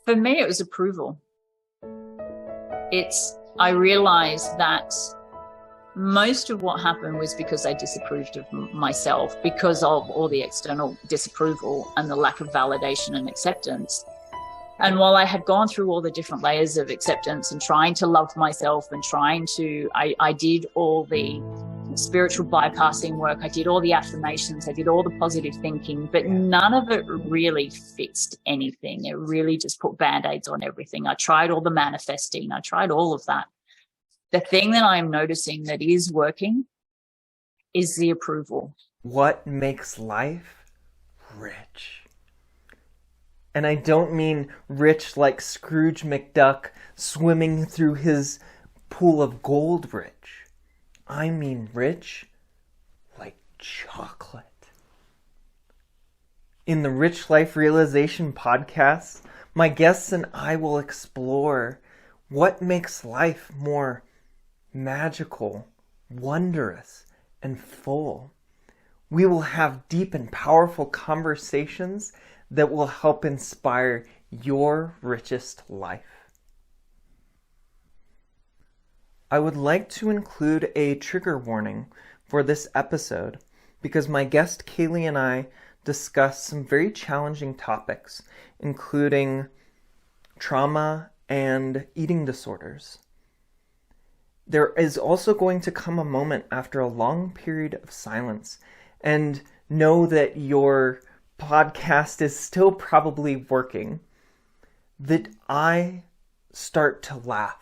For me, it was approval. I realized that most of what happened was because I disapproved of myself because of all the external disapproval and the lack of validation and acceptance. And while I had gone through all the different layers of acceptance and trying to love myself and I did all the spiritual bypassing work, I did all the affirmations, I did all the positive thinking, but none of it really fixed anything. It really just put band-aids on everything. I tried all the manifesting, I tried all of that. The thing that I'm noticing that is working is the approval. What makes life rich? And I don't mean rich like Scrooge McDuck swimming through his pool of gold rich. I mean rich like chocolate. In the Rich Life Realization podcast, my guests and I will explore what makes life more magical, wondrous, and full. We will have deep and powerful conversations that will help inspire your richest life. I would like to include a trigger warning for this episode because my guest Kaylee and I discuss some very challenging topics, including trauma and eating disorders. There is also going to come a moment after a long period of silence, and know that your podcast is still probably working, that I start to laugh.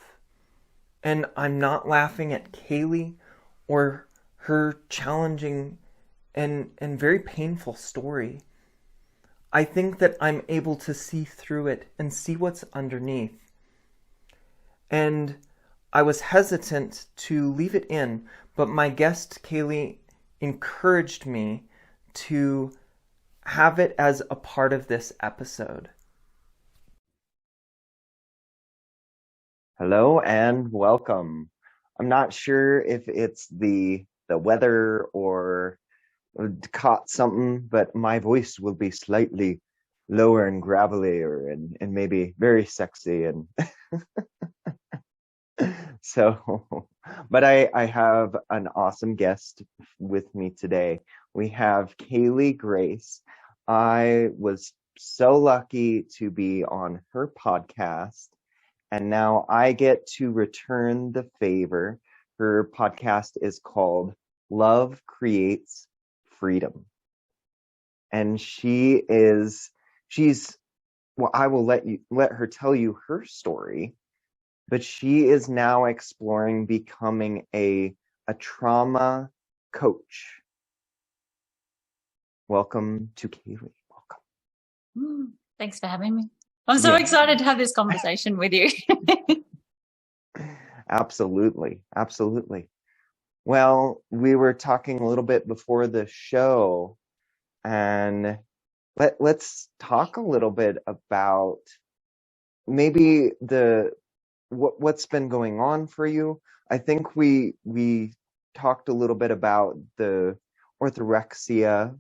And I'm not laughing at Kaylee or her challenging and very painful story. I think that I'm able to see through it and see what's underneath. And I was hesitant to leave it in, but my guest Kaylee encouraged me to have it as a part of this episode. Hello and welcome. I'm not sure if it's the weather or caught something, but my voice will be slightly lower and gravelier and maybe very sexy and so, but I have an awesome guest with me today. We have Kaylee Grace. I was so lucky to be on her podcast, and now I get to return the favor. Her podcast is called Love Creates Freedom. And well, I will let her tell you her story. But she is now exploring becoming a trauma coach. Welcome to Kaylee. Welcome. Thanks for having me. I'm so excited to have this conversation with you. Absolutely. Absolutely. Well, we were talking a little bit before the show, and let's talk a little bit about maybe what's been going on for you. I think we talked a little bit about the orthorexia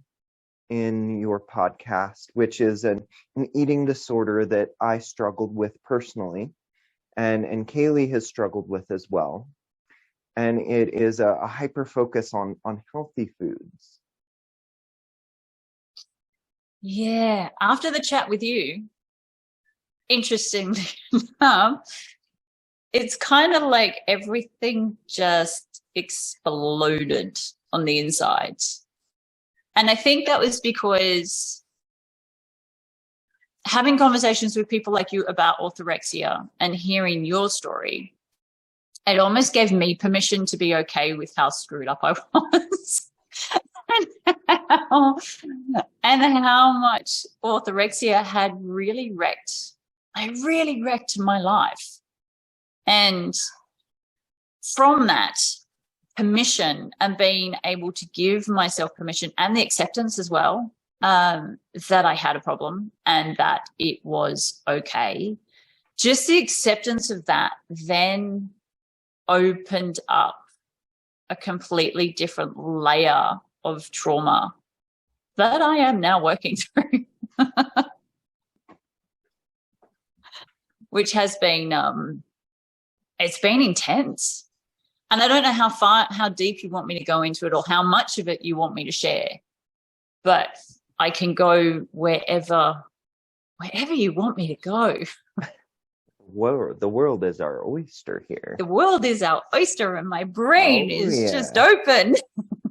in your podcast, which is an eating disorder that I struggled with personally, and Kaylee has struggled with as well. And it is a hyper focus on healthy foods. Yeah, after the chat with you, interestingly enough, it's kind of like everything just exploded on the inside. And I think that was because having conversations with people like you about orthorexia and hearing your story, it almost gave me permission to be okay with how screwed up I was. and how much orthorexia had really wrecked my life. And from that permission and being able to give myself permission and the acceptance as well, that I had a problem and that it was okay, just the acceptance of that then opened up a completely different layer of trauma that I am now working through. which has been, it's been intense. And I don't know how deep you want me to go into it or how much of it you want me to share, but I can go wherever you want me to go. Whoa, the world is our oyster here. The world is our oyster and my brain is just open.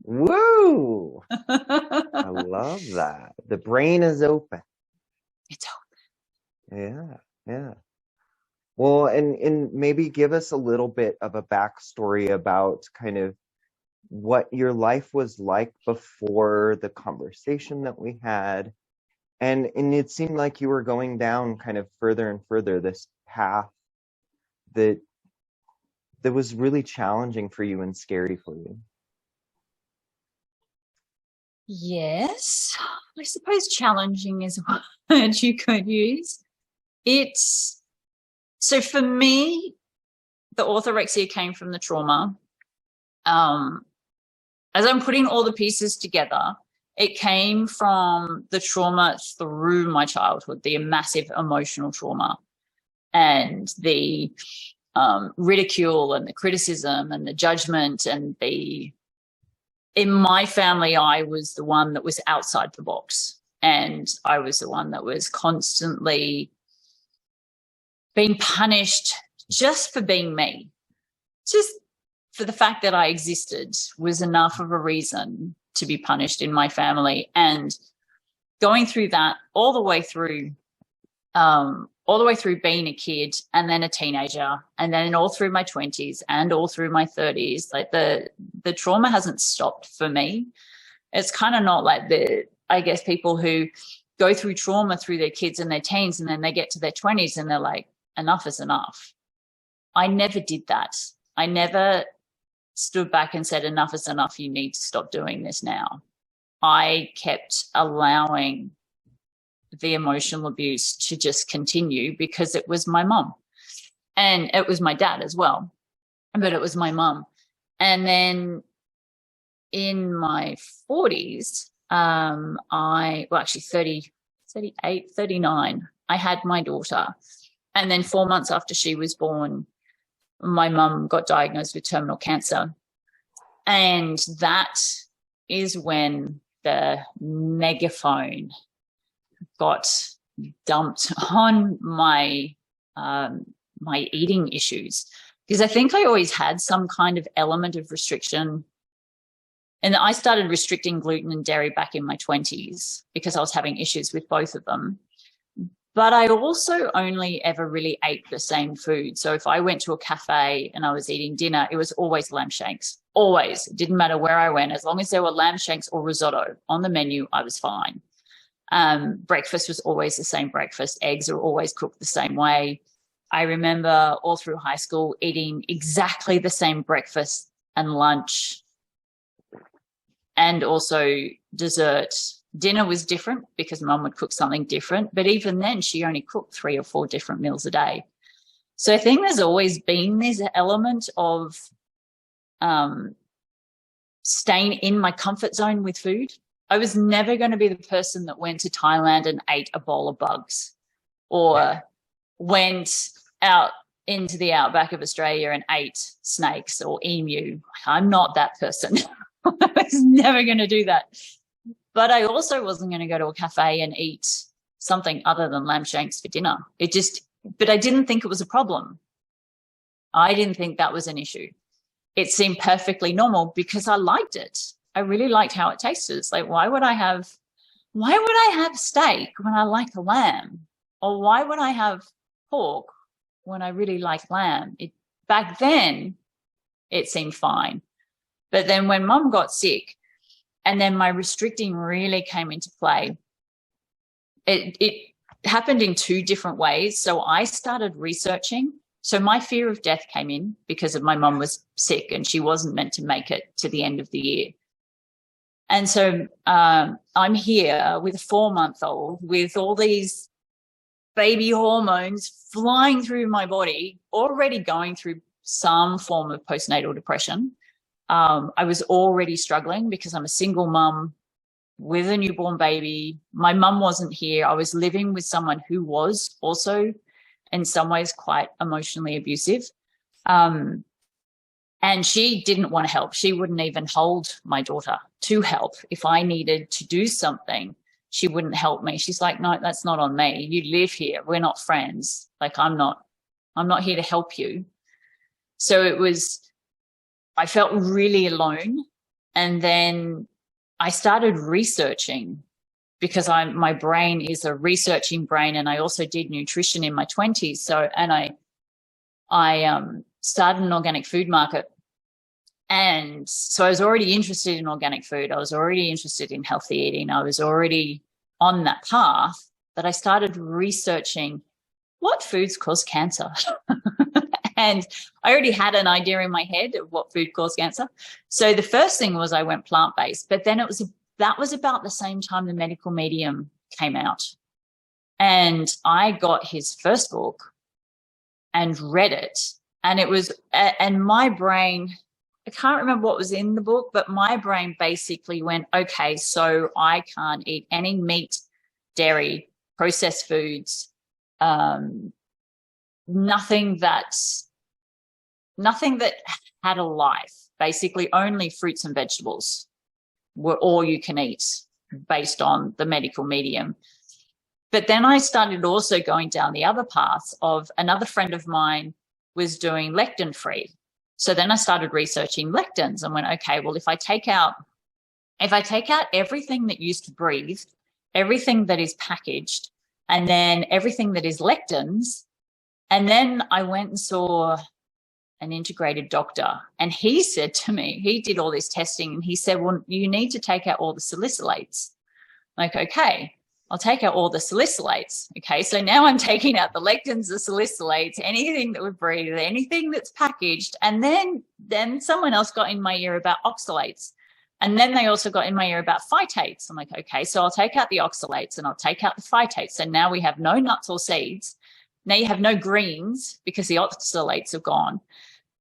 Woo! I love that. The brain is open. It's open. Yeah. Well, and maybe give us a little bit of a backstory about kind of what your life was like before the conversation that we had. And it seemed like you were going down kind of further and further this path that was really challenging for you and scary for you. Yes, I suppose challenging is a word you could use. So for me, the orthorexia came from the trauma. As I'm putting all the pieces together, it came from the trauma through my childhood, the massive emotional trauma and the ridicule and the criticism and the judgment and in my family, I was the one that was outside the box, and I was the one that was constantly being punished just for being me. Just for the fact that I existed was enough of a reason to be punished in my family. And going through that all the way through being a kid and then a teenager and then all through my 20s and all through my 30s, like the trauma hasn't stopped for me. It's kind of not like I guess people who go through trauma through their kids and their teens and then they get to their 20s and they're like, enough is enough. I never did that. I never stood back and said, enough is enough. You need to stop doing this now. I kept allowing the emotional abuse to just continue because it was my mom and it was my dad as well, but it was my mom. And then in my 40s, actually 30, 38, 39, I had my daughter. And then 4 months after she was born, my mum got diagnosed with terminal cancer. And that is when the megaphone got dumped on my eating issues, because I think I always had some kind of element of restriction. And I started restricting gluten and dairy back in my 20s because I was having issues with both of them. But I also only ever really ate the same food. So if I went to a cafe and I was eating dinner, it was always lamb shanks. Always. It didn't matter where I went. As long as there were lamb shanks or risotto on the menu, I was fine. Breakfast was always the same breakfast. Eggs are always cooked the same way. I remember all through high school eating exactly the same breakfast and lunch and also dessert. Dinner was different because mum would cook something different, but even then she only cooked 3 or 4 different meals a day. So I think there's always been this element of staying in my comfort zone with food. I was never going to be the person that went to Thailand and ate a bowl of bugs or went out into the outback of Australia and ate snakes or emu. I'm not that person. I was never going to do that. But I also wasn't going to go to a cafe and eat something other than lamb shanks for dinner. But I didn't think it was a problem. I didn't think that was an issue. It seemed perfectly normal because I liked it. I really liked how it tasted. It's like, why would I have steak when I like a lamb? Or why would I have pork when I really like lamb? Back then, it seemed fine. But then when mum got sick, and then my restricting really came into play. It happened in 2 different ways. So I started researching. So my fear of death came in because my mum was sick and she wasn't meant to make it to the end of the year. And so I'm here with a 4-month-old with all these baby hormones flying through my body, already going through some form of postnatal depression. I was already struggling because I'm a single mum with a newborn baby. My mum wasn't here. I was living with someone who was also in some ways quite emotionally abusive. And she didn't want to help. She wouldn't even hold my daughter to help. If I needed to do something, she wouldn't help me. She's like, no, that's not on me. You live here. We're not friends. Like, I'm not here to help you. So I felt really alone. And then I started researching, because my brain is a researching brain, and I also did nutrition in my 20s. So, and I started an organic food market. And so I was already interested in organic food. I was already interested in healthy eating. I was already on that path, that I started researching what foods cause cancer. And I already had an idea in my head of what food caused cancer. So the first thing was I went plant-based, but then that was about the same time the medical medium came out. And I got his first book and read it. And my brain, I can't remember what was in the book, but my brain basically went, okay, so I can't eat any meat, dairy, processed foods, nothing that had a life. Basically, only fruits and vegetables were all you can eat based on the medical medium. But then I started also going down the other path of another friend of mine was doing lectin free. So then I started researching lectins and went, okay, well, if I take out everything that used to breathe, everything that is packaged, and then everything that is lectins, and then I went and saw an integrated doctor, and he said to me, he did all this testing, and he said, well, you need to take out all the salicylates. Like, okay, I'll take out all the salicylates. Okay, so now I'm taking out the lectins, the salicylates, anything that would breathe, anything that's packaged. And then someone else got in my ear about oxalates. And then they also got in my ear about phytates. I'm like, okay, so I'll take out the oxalates and I'll take out the phytates. So now we have no nuts or seeds. Now you have no greens because the oxalates have gone.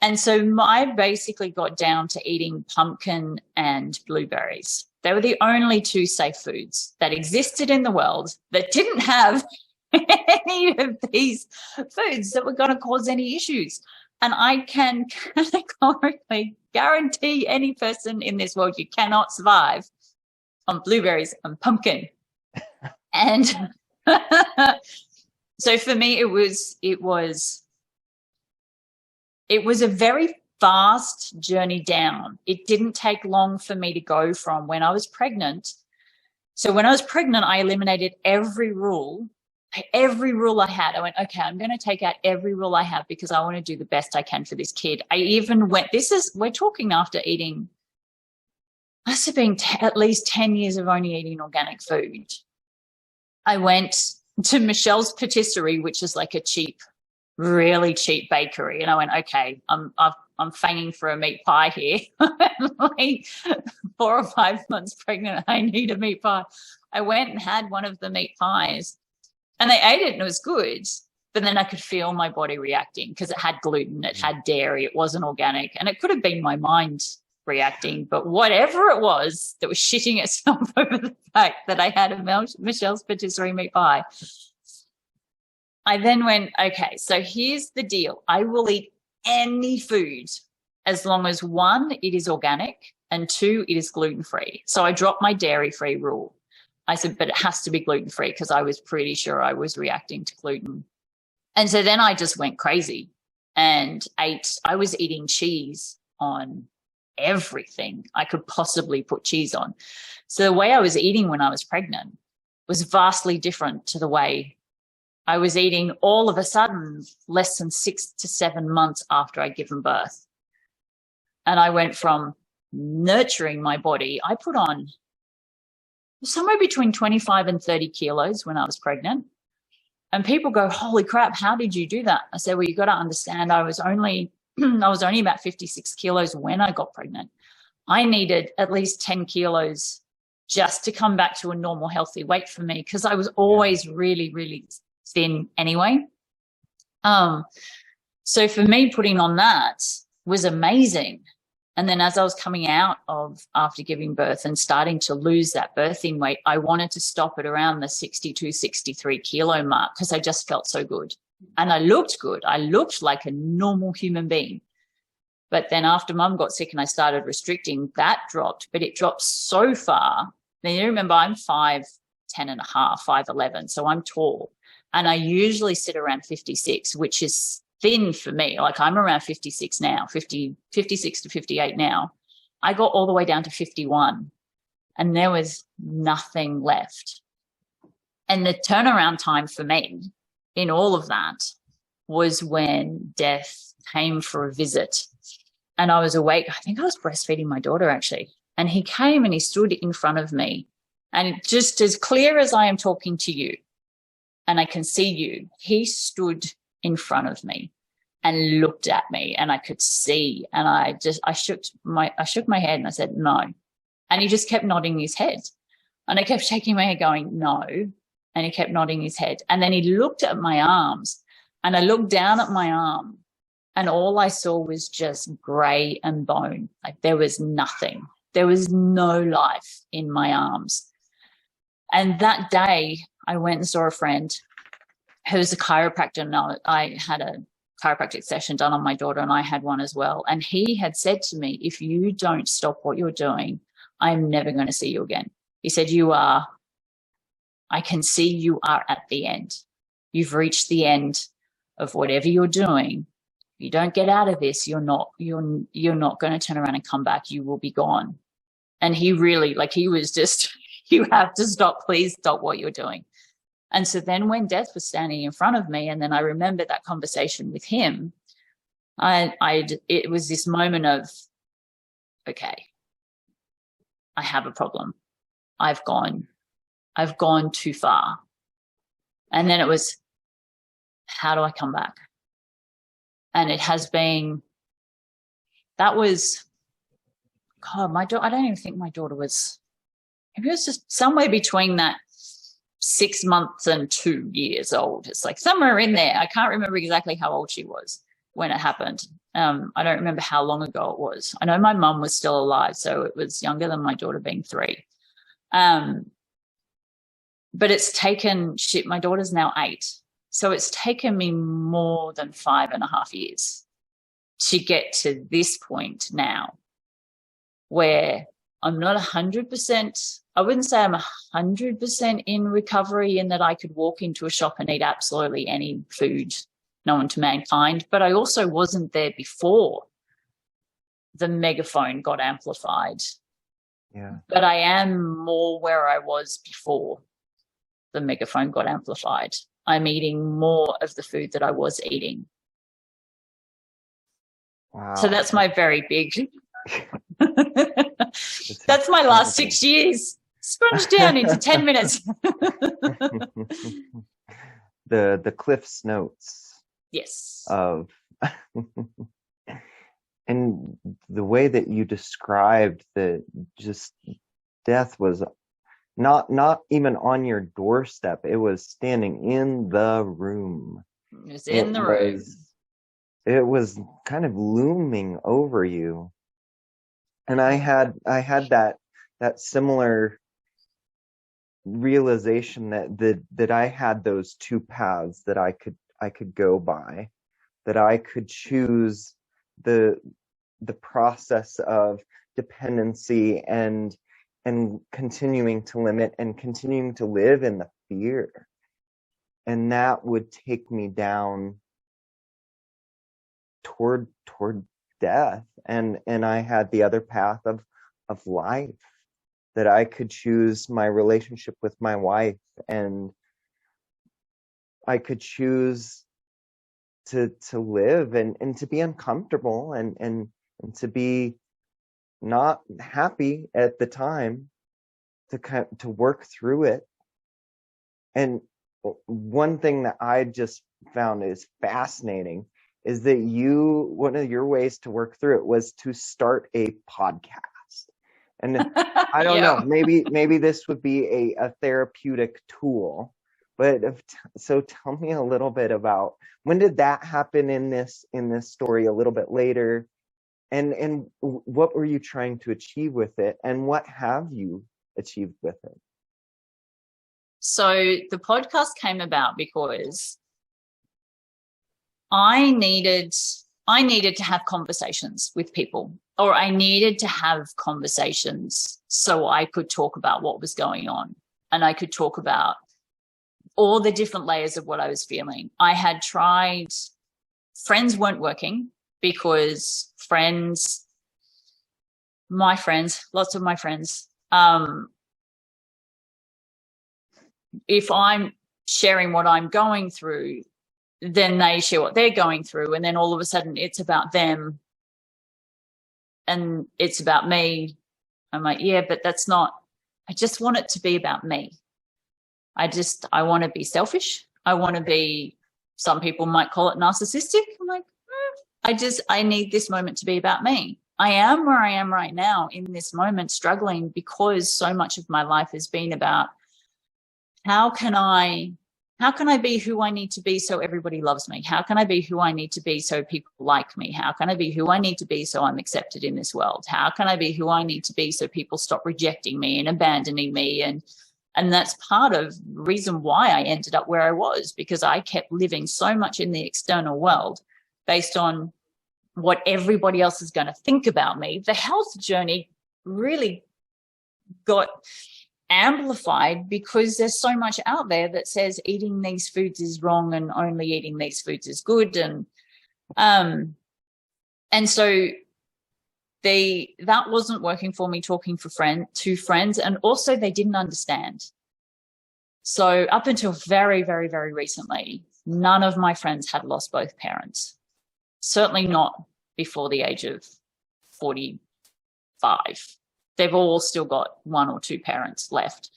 And so I basically got down to eating pumpkin and blueberries. They were the only two safe foods that existed in the world that didn't have any of these foods that were going to cause any issues. And I can categorically guarantee any person in this world, you cannot survive on blueberries and pumpkin. And so for me, it was a very fast journey down. It didn't take long for me to go from when I was pregnant. So when I was pregnant, I eliminated every rule I had. I went, okay, I'm going to take out every rule I have because I want to do the best I can for this kid. I even went, we're talking after eating, must have been at least 10 years of only eating organic food. I went to Michelle's Patisserie, which is like a really cheap bakery. And I went, okay, I'm fanging for a meat pie here. Like 4 or 5 months pregnant, I need a meat pie. I went and had one of the meat pies and I ate it and it was good. But then I could feel my body reacting because it had gluten, it had dairy, it wasn't organic. And it could have been my mind reacting, but whatever it was that was shitting itself over the fact that I had a Michelle's Patisserie meat pie. I then went, okay, so here's the deal. I will eat any food as long as 1, it is organic, and 2, it is gluten-free. So I dropped my dairy-free rule. I said, but it has to be gluten-free because I was pretty sure I was reacting to gluten. And so then I just went crazy and I was eating cheese on everything I could possibly put cheese on. So the way I was eating when I was pregnant was vastly different to the way I was eating all of a sudden less than 6 to 7 months after I'd given birth. And I went from nurturing my body. I put on somewhere between 25 and 30 kilos when I was pregnant. And people go, holy crap, how did you do that? I said, well, you got to understand I was only about 56 kilos when I got pregnant. I needed at least 10 kilos just to come back to a normal, healthy weight for me because I was always really, really thin anyway. So for me, putting on that was amazing. And then as I was coming out of after giving birth and starting to lose that birthing weight, I wanted to stop at around the 62, 63 kilo mark because I just felt so good. And I looked good. I looked like a normal human being. But then after mum got sick and I started restricting, that dropped, but it dropped so far. Now, you remember I'm 5'10 and a half, 5'11", so I'm tall. And I usually sit around 56, which is thin for me. Like I'm around 56 now, 56 to 58 now. I got all the way down to 51 and there was nothing left. And the turnaround time for me in all of that was when death came for a visit. And I was awake. I think I was breastfeeding my daughter, actually. And he came and he stood in front of me. And just as clear as I am talking to you, and I can see you, he stood in front of me and looked at me, and I could see. And I shook my head and I said, no. And he just kept nodding his head. And I kept shaking my head going, no. And he kept nodding his head. And then he looked at my arms, and I looked down at my arm, and all I saw was just grey and bone. Like there was nothing. There was no life in my arms. And that day I went and saw a friend who's a chiropractor. And I had a chiropractic session done on my daughter, and I had one as well. And he had said to me, if you don't stop what you're doing, I'm never going to see you again. He said, I can see you are at the end. You've reached the end of whatever you're doing. If you don't get out of this, you're not going to turn around and come back. You will be gone. And he really, he was just, you have to stop, please stop what you're doing. And so then when death was standing in front of me, and then I remember that conversation with him, it was this moment of, okay, I have a problem. I've gone too far. And then it was, how do I come back? And it has been, that was, God, I don't even think my daughter was, maybe it was just somewhere between that 6 months and 2 years old. It's like somewhere in there. I can't remember exactly how old she was when it happened. I don't remember how long ago it was. I know my mum was still alive, so it was younger than my daughter being 3. But it's taken, my daughter's now 8. So it's taken me more than 5.5 years to get to this point now where I'm not 100%, I wouldn't say I'm 100% in recovery in that I could walk into a shop and eat absolutely any food known to mankind, but I also wasn't there before the megaphone got amplified. Yeah. But I am more where I was before the megaphone got amplified. I'm eating more of the food that I was eating. Wow. So that's my very big, that's my last 6 years, scrunched down into 10 minutes. The Cliff's Notes. Yes. Of, and the way that you described the just death was not even on your doorstep. It was standing in the room. It was in the room. It was kind of looming over you. And I had that similar realization that I had those two paths that I could go by, that I could choose the process of dependency and continuing to limit and continuing to live in the fear. And that would take me down toward death. And I had the other path of life, that I could choose my relationship with my wife, and I could choose to live and to be uncomfortable and to be not happy at the time, to work through it. And one thing that I just found is fascinating is that one of your ways to work through it was to start a podcast. And I don't know, maybe this would be a therapeutic tool, but so tell me a little bit about, when did that happen in this story, a little bit later? And what were you trying to achieve with it? And what have you achieved with it? So the podcast came about because I needed to have conversations with people, or I needed to have conversations so I could talk about what was going on, and I could talk about all the different layers of what I was feeling. I had tried, friends weren't working because lots of my friends, if I'm sharing what I'm going through, then they share what they're going through. And then all of a sudden it's about them and it's about me. I'm like, yeah, but that's not, I just want it to be about me. I want to be selfish. I want to be, some people might call it narcissistic. I'm like, I need this moment to be about me. I am where I am right now in this moment, struggling because so much of my life has been about how can I be who I need to be so everybody loves me? How can I be who I need to be so people like me? How can I be who I need to be so I'm accepted in this world? How can I be who I need to be so people stop rejecting me and abandoning me? And that's part of the reason why I ended up where I was, because I kept living so much in the external world based on what everybody else is going to think about me. The health journey really got amplified because there's so much out there that says eating these foods is wrong and only eating these foods is good. And so that wasn't working for me, talking to friends, and also they didn't understand. So up until very, very, very recently, none of my friends had lost both parents. Certainly not before the age of 45. They've all still got one or two parents left.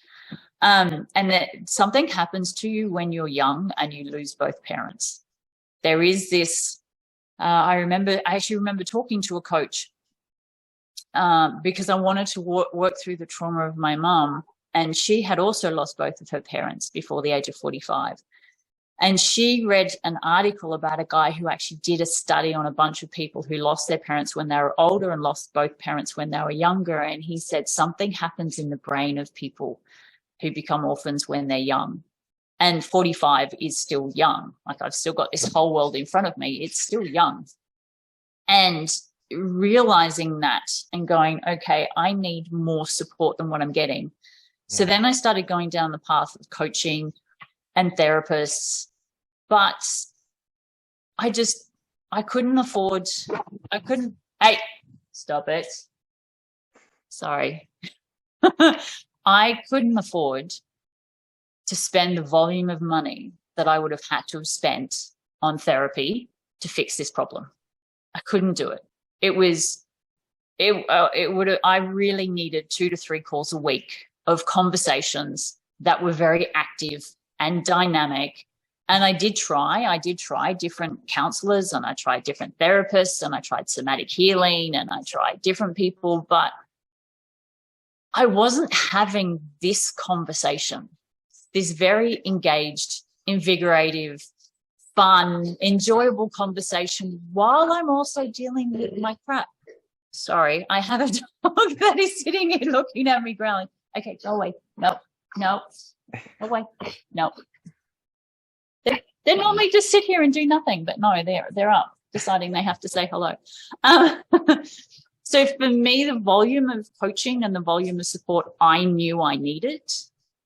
And that something happens to you when you're young and you lose both parents. There is this, I actually remember talking to a coach because I wanted to work through the trauma of my mum, and she had also lost both of her parents before the age of 45. And she read an article about a guy who actually did a study on a bunch of people who lost their parents when they were older and lost both parents when they were younger. And he said something happens in the brain of people who become orphans when they're young. And 45 is still young. Like, I've still got this whole world in front of me. It's still young. And realizing that and going, okay, I need more support than what I'm getting. So then I started going down the path of coaching and therapists, but I couldn't afford, hey, stop it. Sorry. I couldn't afford to spend the volume of money that I would have had to have spent on therapy to fix this problem. I couldn't do it. I really needed 2 to 3 calls a week of conversations that were very active and dynamic. And I did try different counselors, and I tried different therapists, and I tried somatic healing, and I tried different people, but I wasn't having this conversation, this very engaged, invigorative, fun, enjoyable conversation while I'm also dealing with my crap. Sorry, I have a dog that is sitting here looking at me growling. Okay, go away. No, go away. No. They normally just sit here and do nothing, but no, they're up, deciding they have to say hello. So for me, the volume of coaching and the volume of support I knew I needed,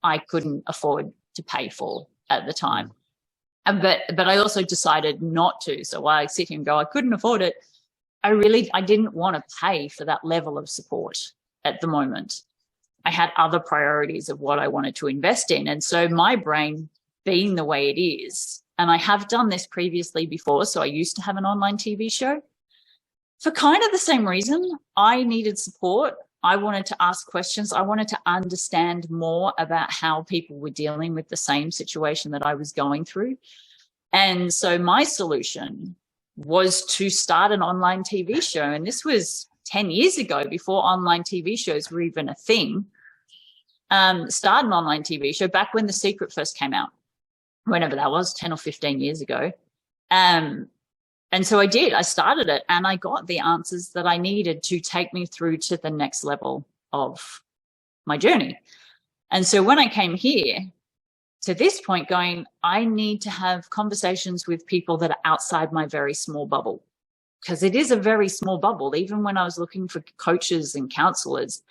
I couldn't afford to pay for at the time. But I also decided not to. So while I sit here and go, I couldn't afford it, I didn't want to pay for that level of support at the moment. I had other priorities of what I wanted to invest in. And so my brain being the way it is, and I have done this previously before, so I used to have an online TV show. For kind of the same reason, I needed support. I wanted to ask questions. I wanted to understand more about how people were dealing with the same situation that I was going through. And so my solution was to start an online TV show. And this was 10 years ago, before online TV shows were even a thing. Start an online TV show back when The Secret first came out, whenever that was, 10 or 15 years ago. And so I did. I started it, and I got the answers that I needed to take me through to the next level of my journey. And so when I came here, to this point going, I need to have conversations with people that are outside my very small bubble, because it is a very small bubble. Even when I was looking for coaches and counselors,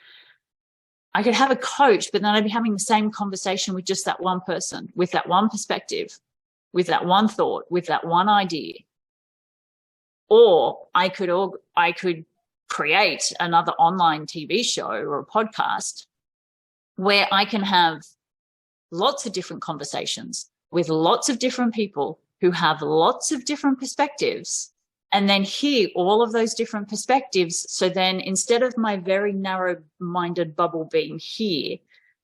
I could have a coach, but then I'd be having the same conversation with just that one person, with that one perspective, with that one thought, with that one idea. Or I could create another online TV show or a podcast where I can have lots of different conversations with lots of different people who have lots of different perspectives, and then hear all of those different perspectives. So then instead of my very narrow-minded bubble being here,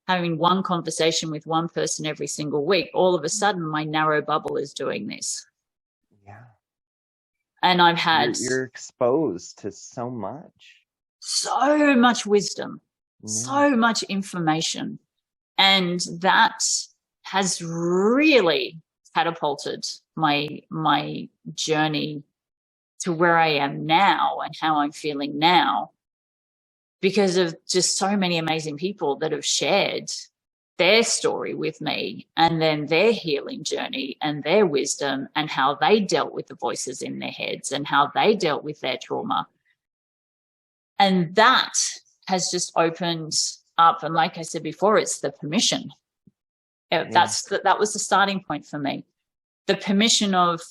having one conversation with one person every single week, all of a sudden my narrow bubble is doing this. Yeah. And I've had... You're exposed to so much wisdom, so much information. And that has really catapulted my journey to where I am now and how I'm feeling now, because of just so many amazing people that have shared their story with me, and then their healing journey and their wisdom, and how they dealt with the voices in their heads and how they dealt with their trauma. And that has just opened up. And like I said before, it's the permission. That was the starting point for me. The permission of,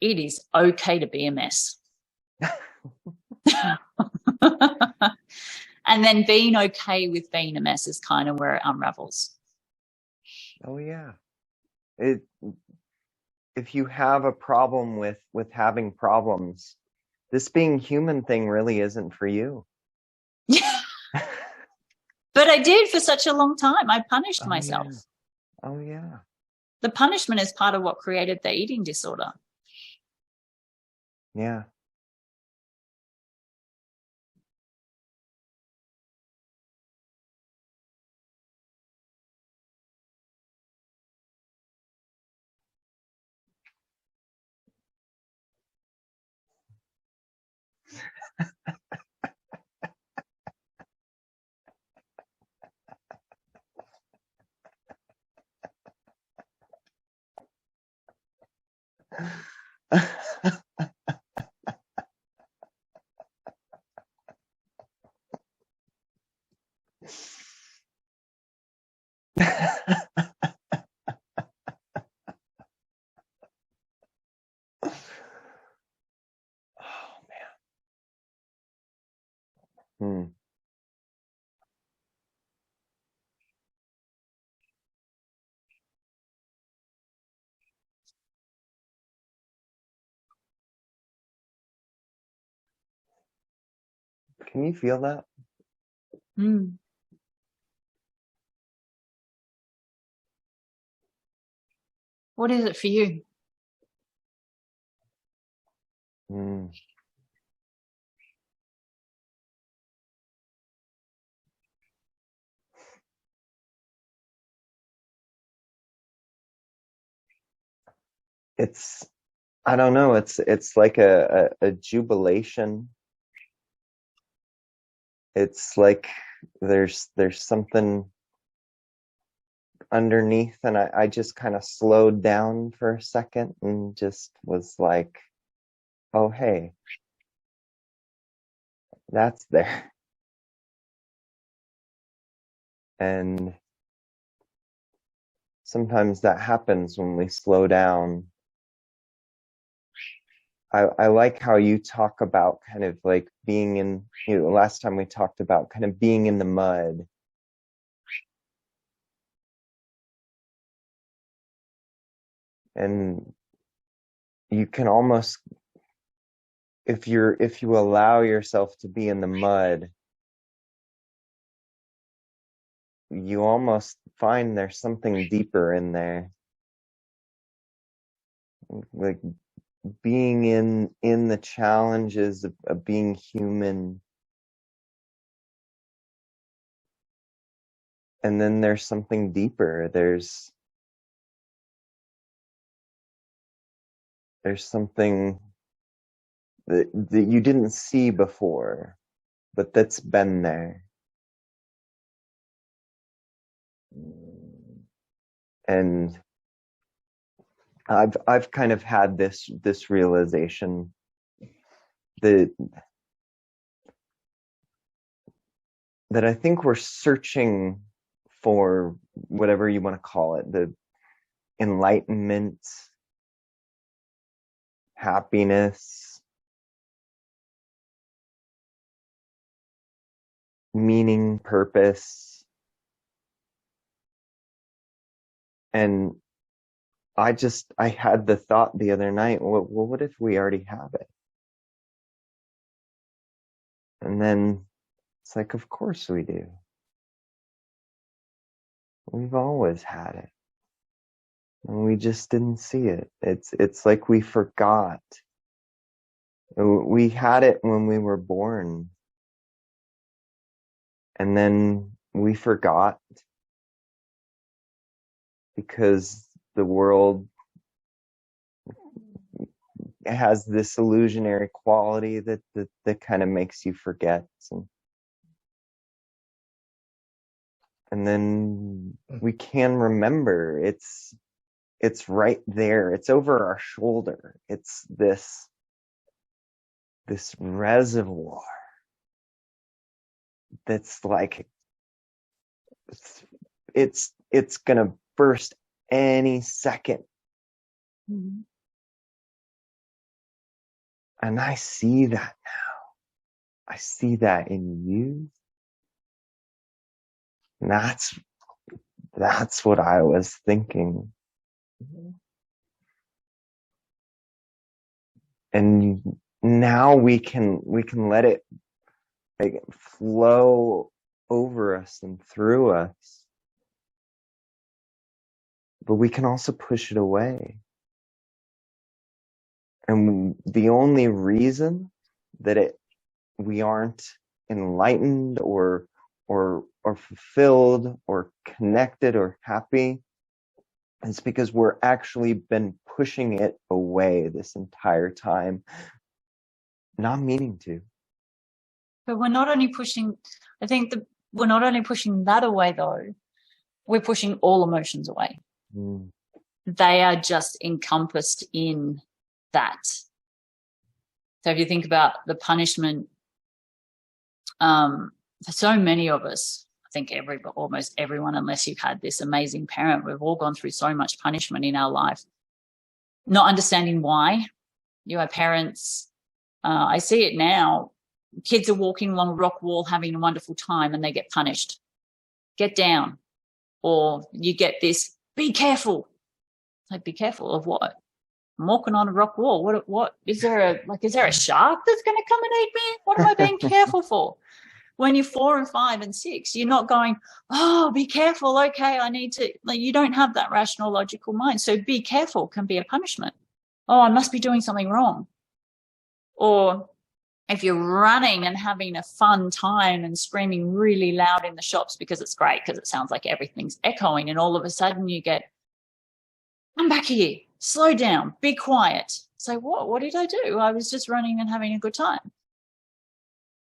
it is okay to be a mess. And then being okay with being a mess is kind of where it unravels. Oh yeah. If you have a problem with having problems, this being human thing really isn't for you. Yeah. But I did for such a long time. I punished myself. Yeah. Oh yeah. The punishment is part of what created the eating disorder. Yeah. Oh man. Can you feel that? Mm. What is it for you? Mm. It's, I don't know, it's like a jubilation. It's like there's something underneath, and I just kind of slowed down for a second and just was like, oh hey, that's there. And sometimes that happens when we slow down. I like how you talk about kind of like being in, last time we talked about kind of being in the mud. And you can almost, if you allow yourself to be in the mud, you almost find there's something deeper in there. Like being in the challenges of being human. And then there's something deeper. There's something that you didn't see before, but that's been there. And I've kind of had this realization that I think we're searching for whatever you want to call it, the enlightenment, happiness, meaning, purpose. And I had the thought the other night, well, what if we already have it? And then it's like, of course we do. We've always had it. And we just didn't see it. It's like we forgot. We had it when we were born. And then we forgot because the world has this illusionary quality that kind of makes you forget. And then we can remember. It's right there. It's over our shoulder. It's this reservoir that's like it's gonna burst any second. Mm-hmm. And I see that now. I see that in you. And that's what I was thinking. Mm-hmm. And now we can let it like flow over us and through us. But we can also push it away. And the only reason that we aren't enlightened or fulfilled or connected or happy is because we're actually been pushing it away this entire time, not meaning to. But we're not only pushing, I think we're not only pushing that away though, we're pushing all emotions away. Mm. They are just encompassed in that. So if you think about the punishment, for so many of us, I think almost everyone, unless you've had this amazing parent, we've all gone through so much punishment in our life, not understanding why. You have parents, I see it now, kids are walking along a rock wall having a wonderful time and they get punished. Get down. Or you get this, be careful. Like, be careful of what? I'm walking on a rock wall. What is there a shark that's going to come and eat me? What am I being careful for? When you're 4 and 5 and 6, you're not going, oh, be careful. Okay, I need to, like, you don't have that rational, logical mind. So be careful can be a punishment. Oh, I must be doing something wrong. Or if you're running and having a fun time and screaming really loud in the shops because it's great, because it sounds like everything's echoing, and all of a sudden you get, come back here, slow down, be quiet. Say, what did I do? I was just running and having a good time.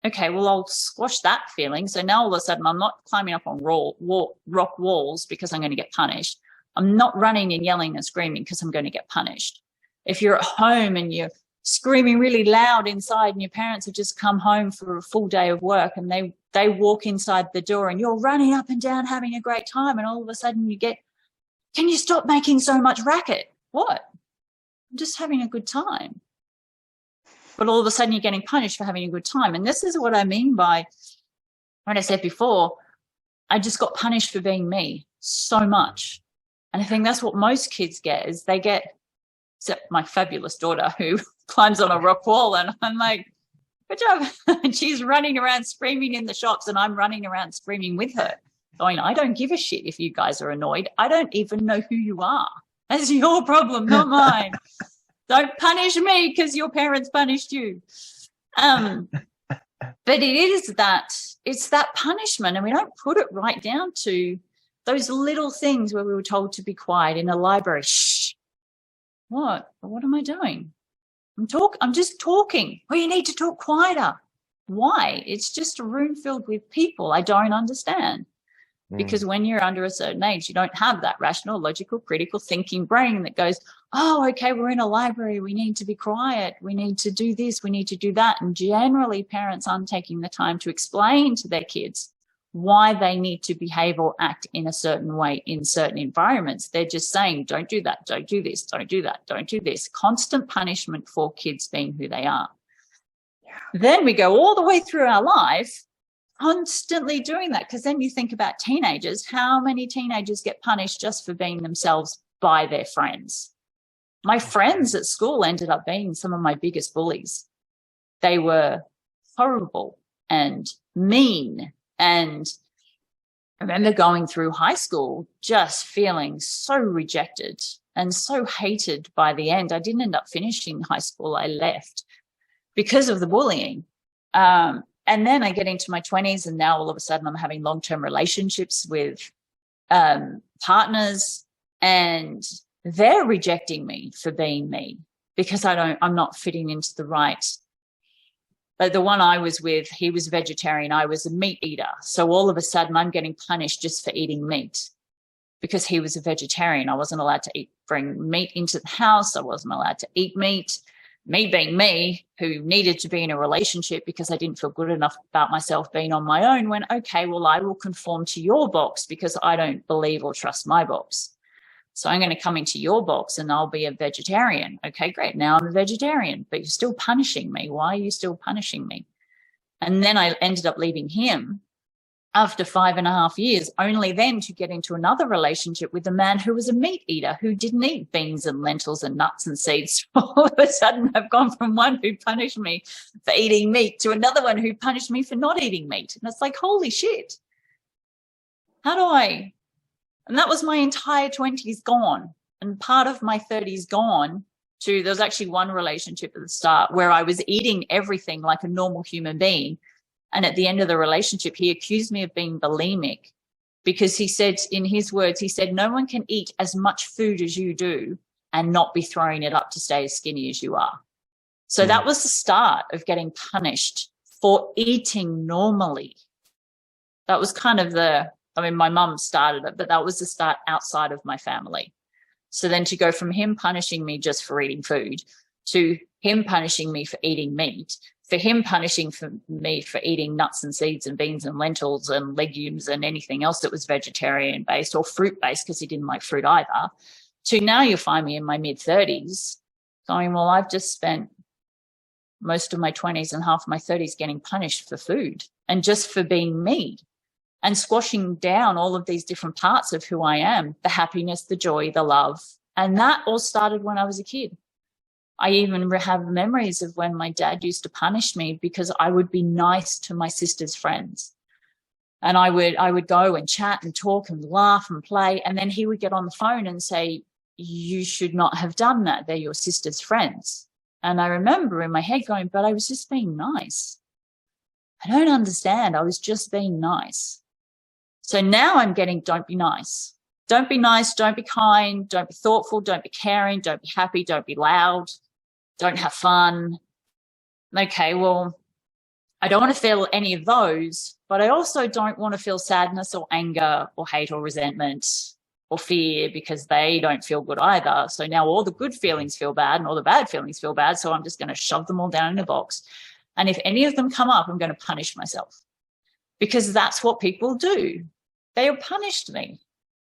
Okay, well, I'll squash that feeling. So now all of a sudden I'm not climbing up on rock walls because I'm going to get punished. I'm not running and yelling and screaming because I'm going to get punished. If you're at home and you're screaming really loud inside and your parents have just come home for a full day of work and they walk inside the door and you're running up and down having a great time, and all of a sudden you get, can you stop making so much racket? What? I'm just having a good time. But all of a sudden you're getting punished for having a good time. And this is what I mean by when I said before, I just got punished for being me so much. And I think that's what most kids get, is they get, except my fabulous daughter who climbs on a rock wall, and I'm like, good job. And she's running around screaming in the shops and I'm running around screaming with her, going, I don't give a shit if you guys are annoyed. I don't even know who you are. That's your problem, not mine. Don't punish me because your parents punished you. But it's that punishment, and we don't put it right down to those little things where we were told to be quiet in a library. Shh. What am I doing? I'm just talking. Well, you need to talk quieter. Why? It's just a room filled with people I don't understand. Because when you're under a certain age, you don't have that rational, logical, critical thinking brain that goes, oh, okay, we're in a library. We need to be quiet. We need to do this. We need to do that. And generally, parents aren't taking the time to explain to their kids why they need to behave or act in a certain way in certain environments. They're just saying, don't do that. Don't do this. Don't do that. Don't do this. Constant punishment for kids being who they are. Yeah. Then we go all the way through our life constantly doing that, because then you think about teenagers. How many teenagers get punished just for being themselves by their friends? My friends at school ended up being some of my biggest bullies. They were horrible and mean. And I remember going through high school just feeling so rejected and so hated by the end. I didn't end up finishing high school. I left because of the bullying. And then I get into my 20s, and now all of a sudden I'm having long-term relationships with partners, and they're rejecting me for being me because I'm not fitting into the right. But the one I was with, he was vegetarian. I was a meat eater. So all of a sudden I'm getting punished just for eating meat because he was a vegetarian. I wasn't allowed to bring meat into the house. I wasn't allowed to eat meat. Me being me, who needed to be in a relationship because I didn't feel good enough about myself being on my own, went, okay, well, I will conform to your box because I don't believe or trust my box. So I'm going to come into your box and I'll be a vegetarian. Okay, great. Now I'm a vegetarian, but you're still punishing me. Why are you still punishing me? And then I ended up leaving him after 5.5 years, only then to get into another relationship with a man who was a meat eater, who didn't eat beans and lentils and nuts and seeds. All of a sudden, I've gone from one who punished me for eating meat to another one who punished me for not eating meat. And it's like, holy shit. How do I? And that was my entire 20s gone. And part of my 30s gone to, there was actually one relationship at the start where I was eating everything like a normal human being. And at the end of the relationship, he accused me of being bulimic because he said, in his words, he said, no one can eat as much food as you do and not be throwing it up to stay as skinny as you are. So that was the start of getting punished for eating normally. That was kind of my mum started it, but that was the start outside of my family. So then to go from him punishing me just for eating food to him punishing me for eating meat, for him punishing me for eating nuts and seeds and beans and lentils and legumes and anything else that was vegetarian based or fruit based, because he didn't like fruit either, to now you'll find me in my mid-30s going, well, I've just spent most of my 20s and half of my 30s getting punished for food and just for being me and squashing down all of these different parts of who I am, the happiness, the joy, the love. And that all started when I was a kid. I even have memories of when my dad used to punish me because I would be nice to my sister's friends. And I would go and chat and talk and laugh and play. And then he would get on the phone and say, you should not have done that. They're your sister's friends. And I remember in my head going, but I was just being nice. I don't understand. I was just being nice. So now I'm getting, don't be nice. Don't be nice. Don't be kind. Don't be thoughtful. Don't be caring. Don't be happy. Don't be loud. Don't have fun. Okay, well, I don't want to feel any of those, but I also don't want to feel sadness or anger or hate or resentment or fear because they don't feel good either. So now all the good feelings feel bad and all the bad feelings feel bad. So I'm just going to shove them all down in a box. And if any of them come up, I'm going to punish myself because that's what people do. They punished me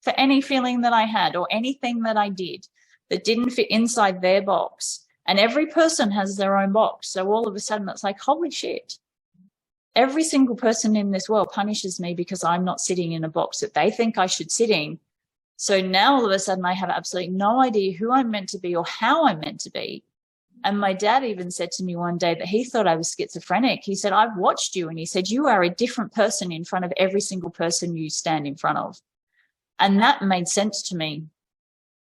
for any feeling that I had or anything that I did that didn't fit inside their box. And every person has their own box. So all of a sudden it's like, holy shit. Every single person in this world punishes me because I'm not sitting in a box that they think I should sit in. So now all of a sudden I have absolutely no idea who I'm meant to be or how I'm meant to be. And my dad even said to me one day that he thought I was schizophrenic. He said, I've watched you. And he said, you are a different person in front of every single person you stand in front of. And that made sense to me.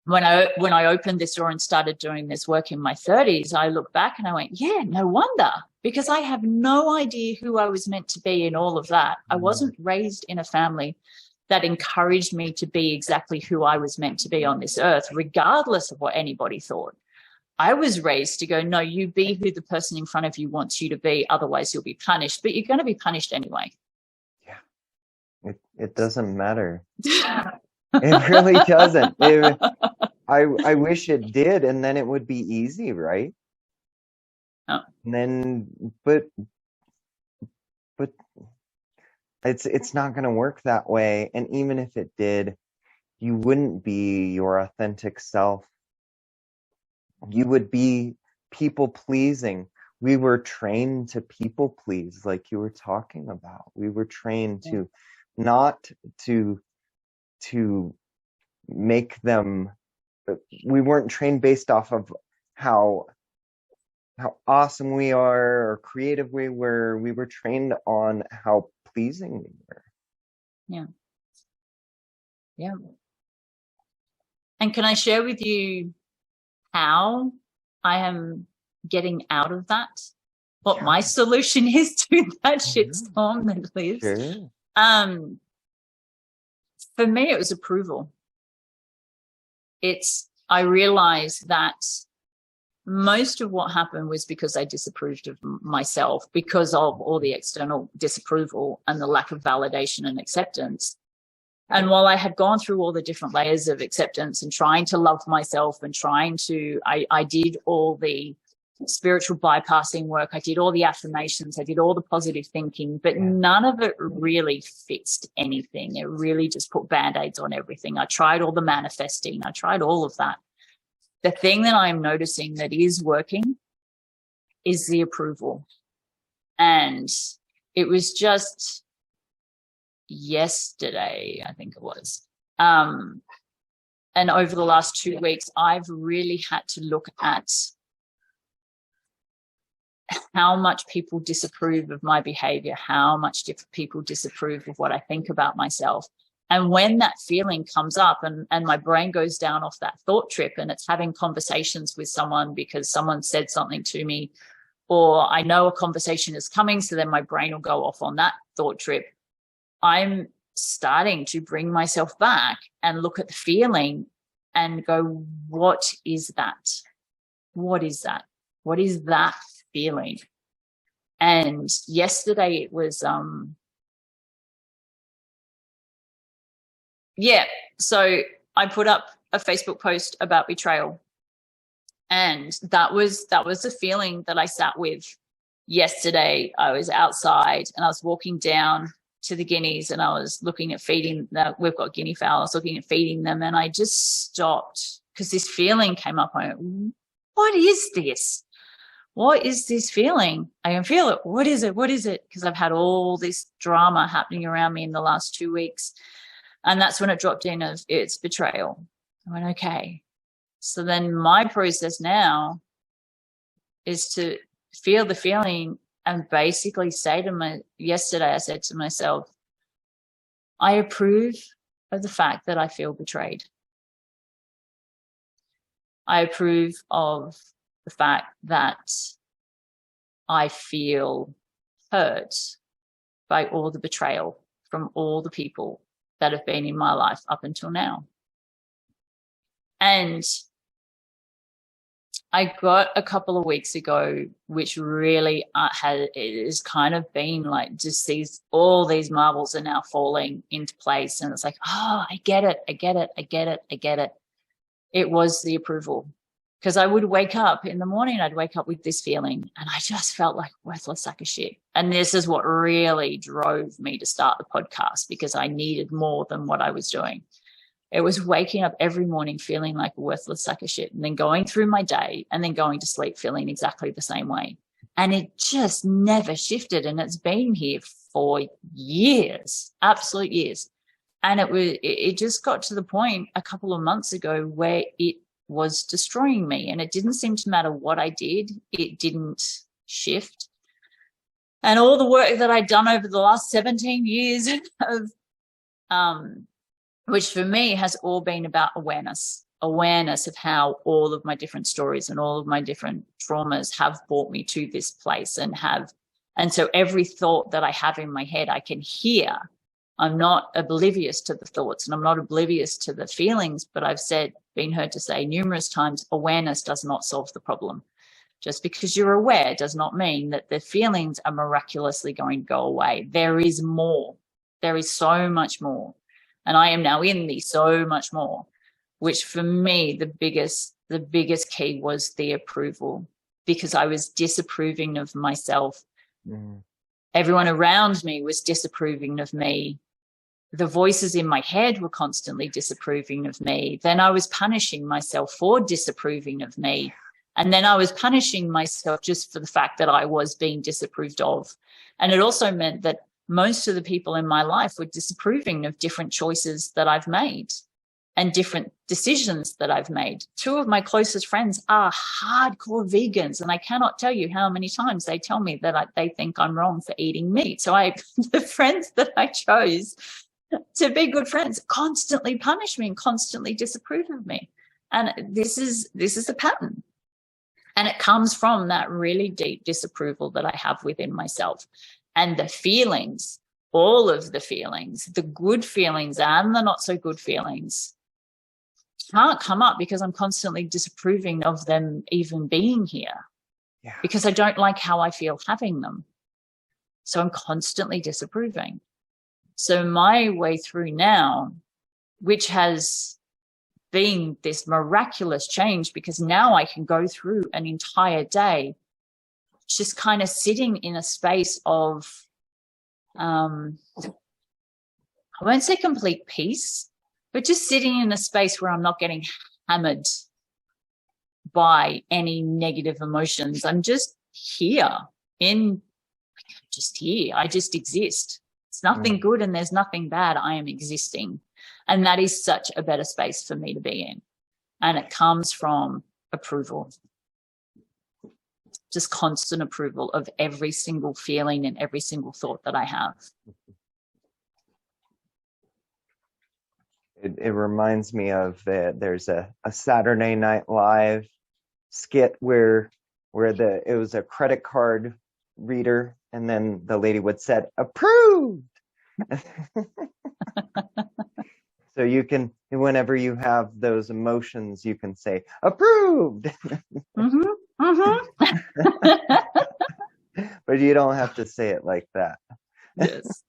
When I opened this door and started doing this work in my 30s, I looked back and I went, yeah, no wonder, because I have no idea who I was meant to be in all of that. I wasn't raised in a family that encouraged me to be exactly who I was meant to be on this earth, regardless of what anybody thought. I was raised to go, no, you be who the person in front of you wants you to be, otherwise you'll be punished, but you're going to be punished anyway. Yeah, It doesn't matter. It really doesn't. I wish it did, and then it would be easy, right? Oh. And then, but it's not going to work that way. And even if it did, you wouldn't be your authentic self. You would be people pleasing. We were trained to people please, like you were talking about. We were trained to not to make them. We weren't trained based off of how awesome we are or creative we were. We were trained on how pleasing we were. Yeah. Yeah. And can I share with you how I am getting out of that? What my solution is to that shitstorm that lives? Sure. For me, it was approval. I realized that most of what happened was because I disapproved of myself because of all the external disapproval and the lack of validation and acceptance. And while I had gone through all the different layers of acceptance and trying to love myself and I did all the spiritual bypassing work. I did all the affirmations. I did all the positive thinking, but none of it really fixed anything. It really just put Band-Aids on everything. I tried all the manifesting. I tried all of that. The thing that I'm noticing that is working is the approval. And it was just yesterday, I think it was. And over the last 2 weeks, I've really had to look at how much people disapprove of my behavior, how much people disapprove of what I think about myself. And when that feeling comes up and my brain goes down off that thought trip and it's having conversations with someone because someone said something to me, or I know a conversation is coming, so then my brain will go off on that thought trip. I'm starting to bring myself back and look at the feeling and go, what is that? What is that? What is that feeling? And yesterday it was so I put up a Facebook post about betrayal, and that was the feeling that I sat with yesterday. I was outside and I was walking down to the guineas and I was looking at feeding them. We've got guinea fowl. I was looking at feeding them, and I just stopped because this feeling came up. I went, what is this? What is this feeling? I can feel it. What is it? What is it? Because I've had all this drama happening around me in the last 2 weeks. And that's when it dropped in of it's betrayal. I went, okay. So then my process now is to feel the feeling and basically say to yesterday I said to myself, I approve of the fact that I feel betrayed. I approve of the fact that I feel hurt by all the betrayal from all the people that have been in my life up until now. And I got a couple of weeks ago, which really it has kind of been like just all these marbles are now falling into place. And it's like, oh, I get it. I get it. I get it. I get it. It was the approval. Because I would wake up in the morning, I'd wake up with this feeling and I just felt like a worthless sack of shit. And this is what really drove me to start the podcast, because I needed more than what I was doing. It was waking up every morning feeling like a worthless sack of shit, and then going through my day and then going to sleep feeling exactly the same way. And it just never shifted. And it's been here for years, absolute years. And it just got to the point a couple of months ago where it was destroying me, and it didn't seem to matter what I did. It didn't shift. And all the work that I'd done over the last 17 years of, which for me has all been about awareness of how all of my different stories and all of my different traumas have brought me to this place and so every thought that I have in my head, I can hear. I'm not oblivious to the thoughts and I'm not oblivious to the feelings, but I've been heard to say numerous times, awareness does not solve the problem. Just because you're aware does not mean that the feelings are miraculously going to go away. There is more. There is so much more. And I am now in the so much more, which for me, the biggest key was the approval, because I was disapproving of myself. Mm. Everyone around me was disapproving of me. The voices in my head were constantly disapproving of me. Then I was punishing myself for disapproving of me. And then I was punishing myself just for the fact that I was being disapproved of. And it also meant that most of the people in my life were disapproving of different choices that I've made and different decisions that I've made. Two of my closest friends are hardcore vegans, and I cannot tell you how many times they tell me that they think I'm wrong for eating meat. So the friends that I chose to be good friends constantly punish me and constantly disapprove of me. And this is a pattern. And it comes from that really deep disapproval that I have within myself. And the feelings, all of the feelings, the good feelings and the not so good feelings, can't come up because I'm constantly disapproving of them even being here. Yeah. Because I don't like how I feel having them. So I'm constantly disapproving. So my way through now, which has been this miraculous change, because now I can go through an entire day just kind of sitting in a space of, I won't say complete peace, but just sitting in a space where I'm not getting hammered by any negative emotions. I'm just here just here. I just exist. It's nothing good and there's nothing bad. I am existing. And that is such a better space for me to be in. And it comes from approval. Just constant approval of every single feeling and every single thought that I have. It reminds me of there's a Saturday Night Live skit where it was a credit card reader, and then the lady would say, approved. So you can, whenever you have those emotions, you can say approved. Mm-hmm. Mm-hmm. But you don't have to say it like that. Yes.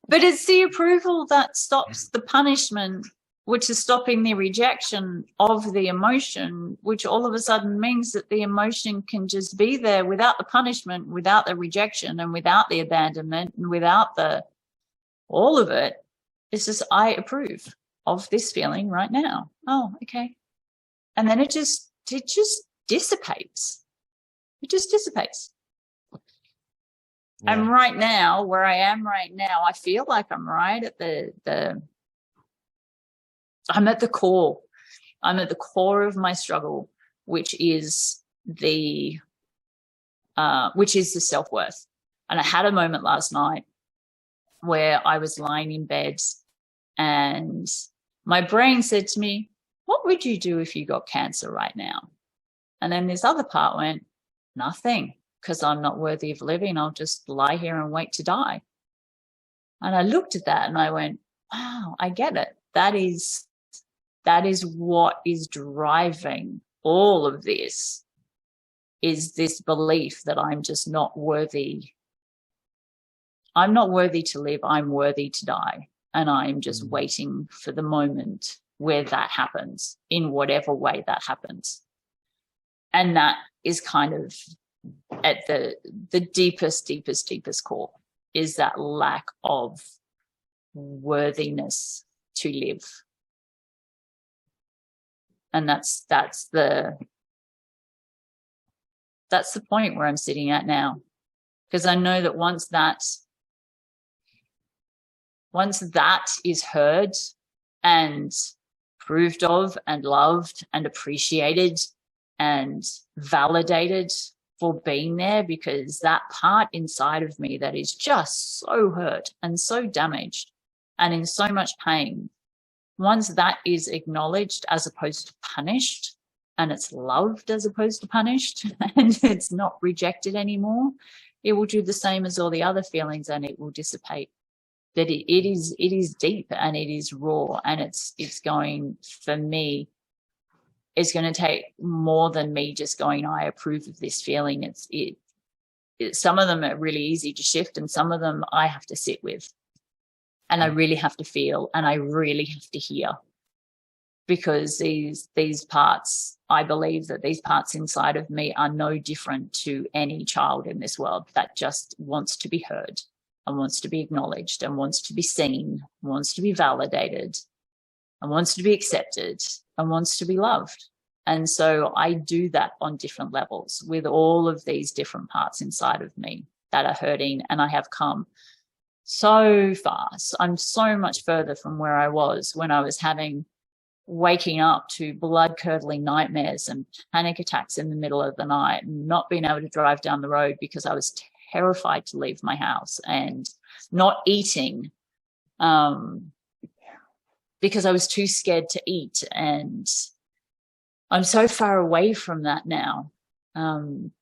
But it's the approval that stops the punishment, which is stopping the rejection of the emotion, which all of a sudden means that the emotion can just be there without the punishment, without the rejection, and without the abandonment, and without all of it. It's just, I approve of this feeling right now. Oh, okay. And then it just dissipates. It just dissipates. Yeah. And right now, where I am right now, I feel like I'm right at I'm at the core. I'm at the core of my struggle, which is the self-worth. And I had a moment last night where I was lying in bed and my brain said to me, what would you do if you got cancer right now? And then this other part went, nothing, because I'm not worthy of living. I'll just lie here and wait to die. And I looked at that and I went, wow, I get it. That is what is driving all of this, is this belief that I'm just not worthy. I'm not worthy to live. I'm worthy to die. And I'm just waiting for the moment where that happens, in whatever way that happens. And that is kind of at the deepest core, is that lack of worthiness to live. And that's the point where I'm sitting at now, because I know that once that is heard and approved of and loved and appreciated and validated for being there, because that part inside of me that is just so hurt and so damaged and in so much pain, once that is acknowledged as opposed to punished, and it's loved as opposed to punished, and it's not rejected anymore, it will do the same as all the other feelings and it will dissipate. That it is deep and it is raw, and it's going, for me, it's going to take more than me just going, I approve of this feeling. Some of them are really easy to shift, and some of them I have to sit with. And I really have to feel, and I really have to hear, because these parts, I believe that these parts inside of me are no different to any child in this world that just wants to be heard and wants to be acknowledged and wants to be seen, wants to be validated and wants to be accepted and wants to be loved. And so I do that on different levels with all of these different parts inside of me that are hurting. And I have come so far. I'm so much further from where I was when I was waking up to blood-curdling nightmares and panic attacks in the middle of the night, and not being able to drive down the road because I was terrified to leave my house, and not eating because I was too scared to eat. And I'm so far away from that now. And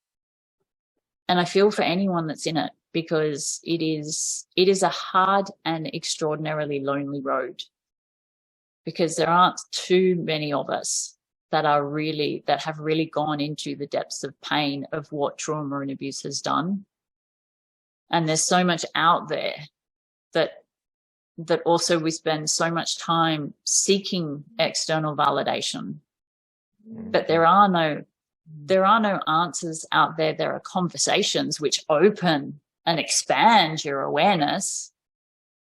I feel for anyone that's in it, because it is a hard and extraordinarily lonely road, because there aren't too many of us that have really gone into the depths of pain of what trauma and abuse has done. And there's so much out there that also we spend so much time seeking external validation, but there are no answers out there. There are conversations which open and expand your awareness,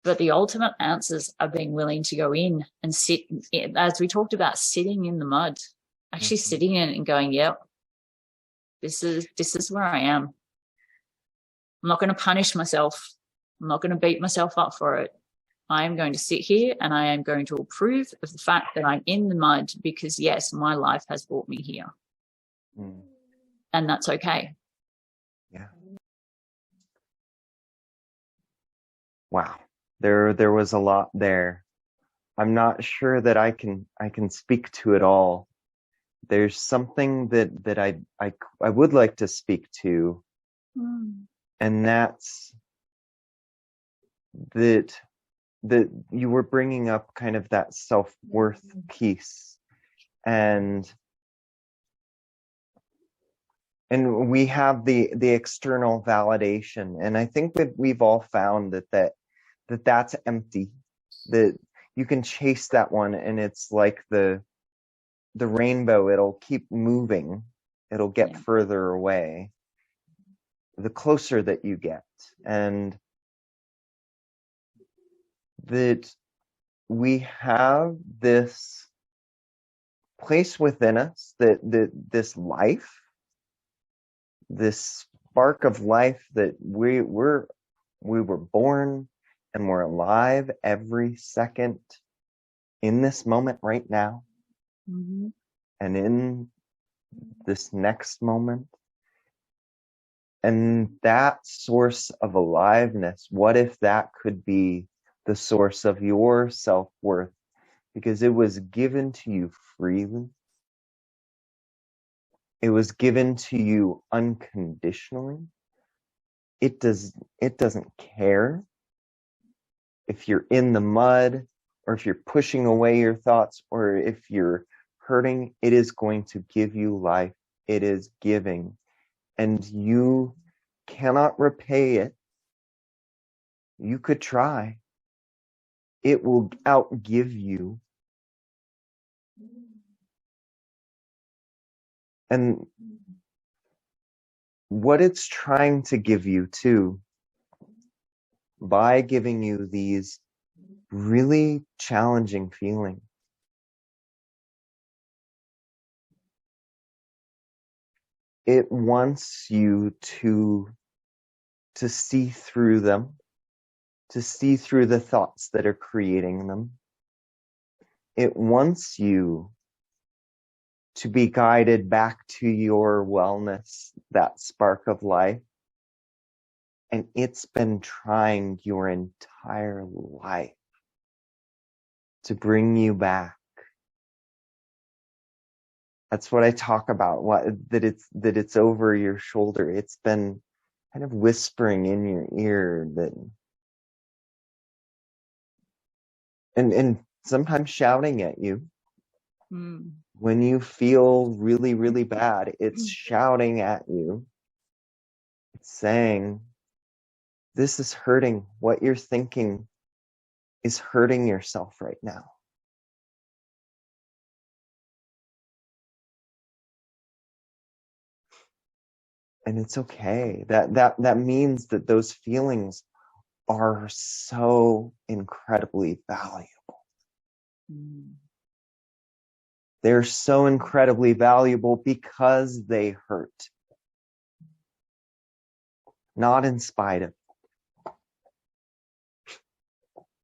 but the ultimate answers are being willing to go in and sit, as we talked about, sitting in the mud, actually sitting in it and going, yep, this is where I am. I'm not going to punish myself. I'm not going to beat myself up for it. I am going to sit here and I am going to approve of the fact that I'm in the mud, because yes, my life has brought me here. And that's okay. Yeah. Wow. There was a lot there. I'm not sure that I can speak to it all. There's something that I would like to speak to, and that's that you were bringing up kind of that self-worth piece, and we have the external validation, and I think that we've all found that's empty, that you can chase that one and it's like the rainbow, it'll keep moving, it'll get further away the closer that you get. And that we have this place within us, that this life, this spark of life, that we were born and we're alive every second in this moment right now, and in this next moment. And that source of aliveness, what if that could be the source of your self-worth? Because it was given to you freely. It was given to you unconditionally. It doesn't care if you're in the mud, or if you're pushing away your thoughts, or if you're hurting. It is going to give you life. It is giving. And you cannot repay it. You could try. It will outgive you. And what it's trying to give you too, by giving you these really challenging feelings, it wants you to see through them, to see through the thoughts that are creating them. It wants you to be guided back to your wellness, that spark of life. And it's been trying your entire life to bring you back. That's what I talk about, that it's over your shoulder. It's been kind of whispering in your ear, that, and sometimes shouting at you. When you feel really, really bad, it's shouting at you. It's saying, this is hurting. What you're thinking is hurting yourself right now. And it's okay. That means that those feelings are so incredibly valuable. They're so incredibly valuable because they hurt, not in spite of.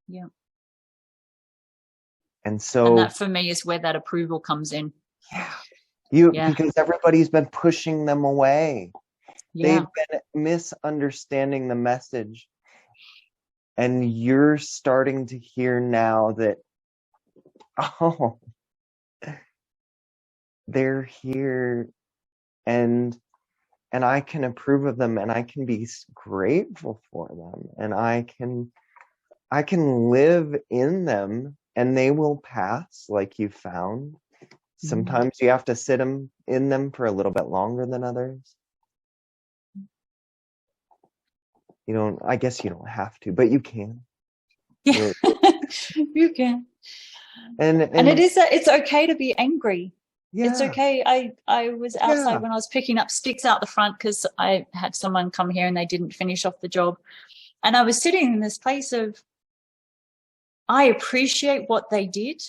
Yeah. And so, and that for me is where that approval comes in. Yeah. Because everybody's been pushing them away. Yeah. They've been misunderstanding the message. And you're starting to hear now that, oh, they're here and I can approve of them and I can be grateful for them and I can live in them and they will pass like you found. Sometimes you have to sit in them for a little bit longer than others. I guess you don't have to, but you can. Yeah, you can. And it's okay to be angry. Yeah. It's okay. I was outside when I was picking up sticks out the front because I had someone come here and they didn't finish off the job. And I was sitting in this place of, I appreciate what they did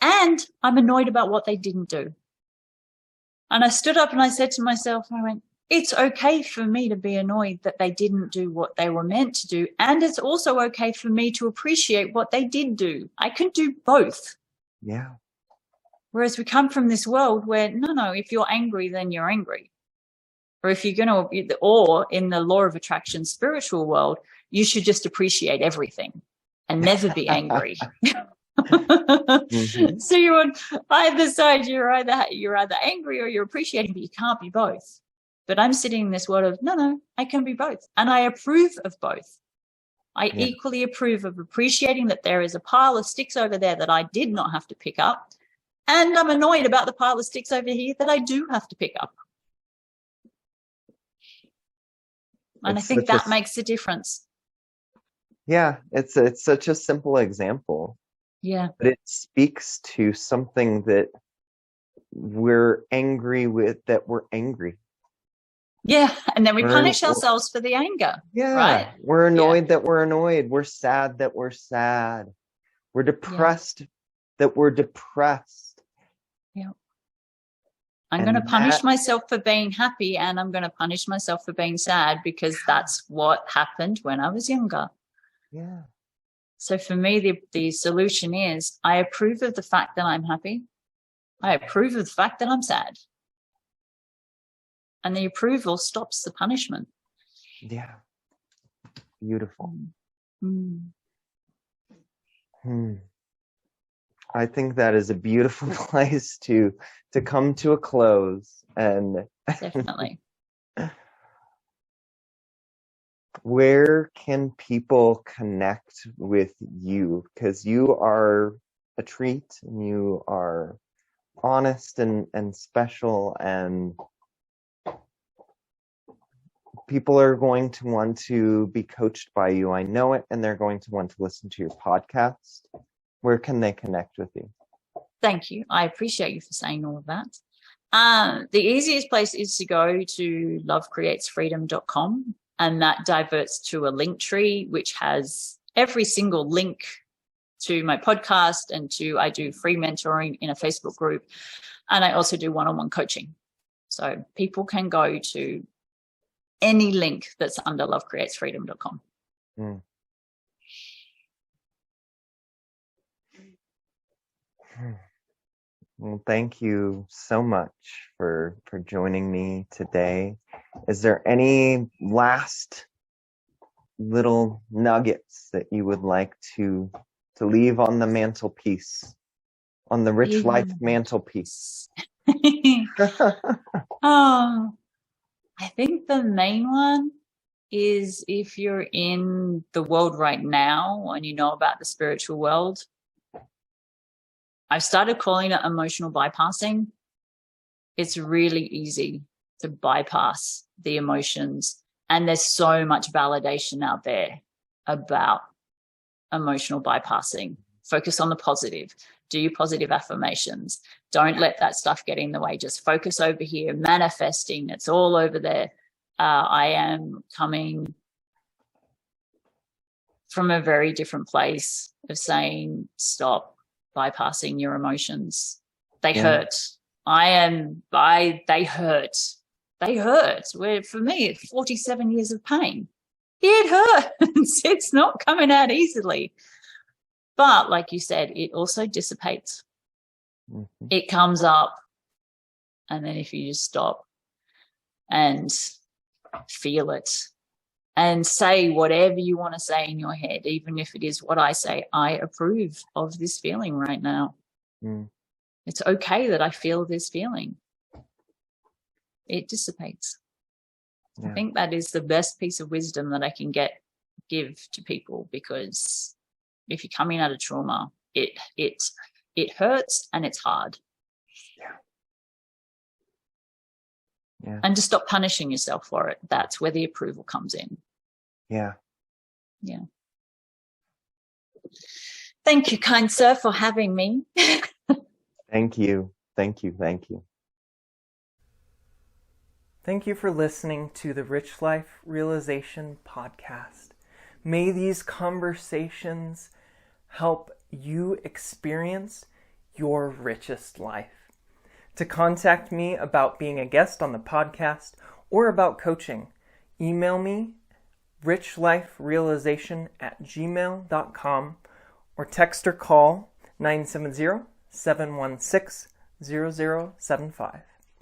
and I'm annoyed about what they didn't do. And I stood up and I said to myself, I went, it's okay for me to be annoyed that they didn't do what they were meant to do. And it's also okay for me to appreciate what they did do. I can do both. Yeah. Whereas we come from this world where, no, if you're angry, then you're angry. Or if you're going to, or in the law of attraction spiritual world, you should just appreciate everything and never be angry. So you're on either side. You're either angry or you're appreciating, but you can't be both. But I'm sitting in this world of, no, I can be both. And I approve of both. I equally approve of appreciating that there is a pile of sticks over there that I did not have to pick up. And I'm annoyed about the pile of sticks over here that I do have to pick up. And I think that makes a difference. Yeah, it's such a simple example. Yeah. But it speaks to something that we're angry with, that we're angry. Yeah, and then we punish ourselves for the anger. Yeah, right? We're annoyed that we're annoyed. We're sad that we're sad. We're depressed that we're depressed. Yeah. I'm going to punish myself for being happy and I'm going to punish myself for being sad because that's what happened when I was younger. Yeah. So for me, the solution is I approve of the fact that I'm happy. I approve of the fact that I'm sad. And the approval stops the punishment. Yeah. Beautiful. I think that is a beautiful place to come to a close. And definitely. Where can people connect with you? Because you are a treat and you are honest and special, and people are going to want to be coached by you. I know it, and they're going to want to listen to your podcast. Where can they connect with you? Thank you. I appreciate you for saying all of that. The easiest place is to go to lovecreatesfreedom.com, and that diverts to a link tree, which has every single link to my podcast and I do free mentoring in a Facebook group, and I also do one-on-one coaching. So people can go to any link that's under lovecreatesfreedom.com. Well, thank you so much for joining me today. Is there any last little nuggets that you would like to leave on the mantelpiece, on the Rich Life mantelpiece? Oh, I think the main one is, if you're in the world right now and you know about the spiritual world, I've started calling it emotional bypassing. It's really easy to bypass the emotions. And there's so much validation out there about emotional bypassing. Focus on the positive. Do your positive affirmations. Don't let that stuff get in the way. Just focus over here, manifesting. It's all over there. I am coming from a very different place of saying, stop bypassing your emotions. They hurt. They hurt. They hurt. For me, it's 47 years of pain. It hurts. It's not coming out easily. But like you said, it also dissipates. Mm-hmm. It comes up. And then if you just stop and feel it and say whatever you want to say in your head, even if it is what I say, I approve of this feeling right now. Mm. It's okay that I feel this feeling. It dissipates. Yeah. I think that is the best piece of wisdom that I can give to people, because if you're coming out of trauma, it hurts and it's hard. Yeah. And to stop punishing yourself for it. That's where the approval comes in. Yeah. Yeah. Thank you, kind sir, for having me. Thank you. Thank you. Thank you. Thank you for listening to the Rich Life Realization Podcast. May these conversations help you experience your richest life. To contact me about being a guest on the podcast or about coaching, email me richliferealization@gmail.com or text or call 970-716-0075.